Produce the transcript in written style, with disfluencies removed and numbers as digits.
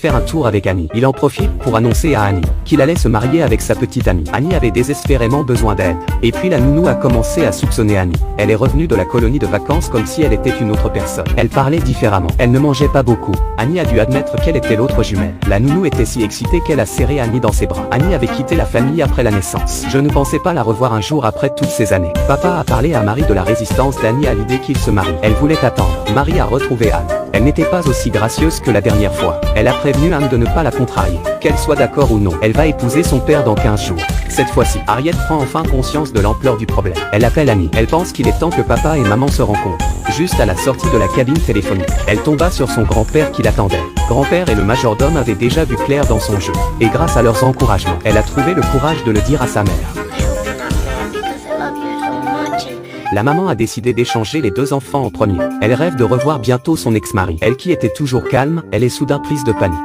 faire un tour avec Annie. Il en profite pour annoncer à Annie qu'il allait se marier avec sa petite amie. Annie avait désespérément besoin d'aide. Et puis la nounou a commencé à soupçonner Annie. Elle est revenue de la colonie de vacances comme si elle était une autre personne. Elle parlait différemment. Elle ne mangeait pas beaucoup. Annie a dû admettre qu'elle était l'autre jumelle. La nounou était si excitée qu'elle a serré Annie dans ses bras. Annie avait quitté la famille après la naissance. Je ne pensais pas la revoir un jour après toutes ces années. Papa a parlé à Marie de la résistance d'Annie à l'idée qu'il se marie. Elle voulait attendre. Marie a retrouvé Anne. Elle n'était pas aussi gracieuse que la dernière fois. Elle a prévenu Anne de ne pas la contrarier. Qu'elle soit d'accord ou non, elle va épouser son père dans 15 jours. Cette fois-ci, Harriet prend enfin conscience de l'ampleur du problème. Elle appelle Annie. Elle pense qu'il est temps que papa et maman se rencontrent. Juste à la sortie de la cabine téléphonique, elle tomba sur son grand-père qui l'attendait. Grand-père et le majordome avaient déjà vu clair dans son jeu. Et grâce à leurs encouragements, elle a trouvé le courage de le dire à sa mère. La maman a décidé d'échanger les deux enfants en premier. Elle rêve de revoir bientôt son ex-mari. Elle qui était toujours calme, elle est soudain prise de panique.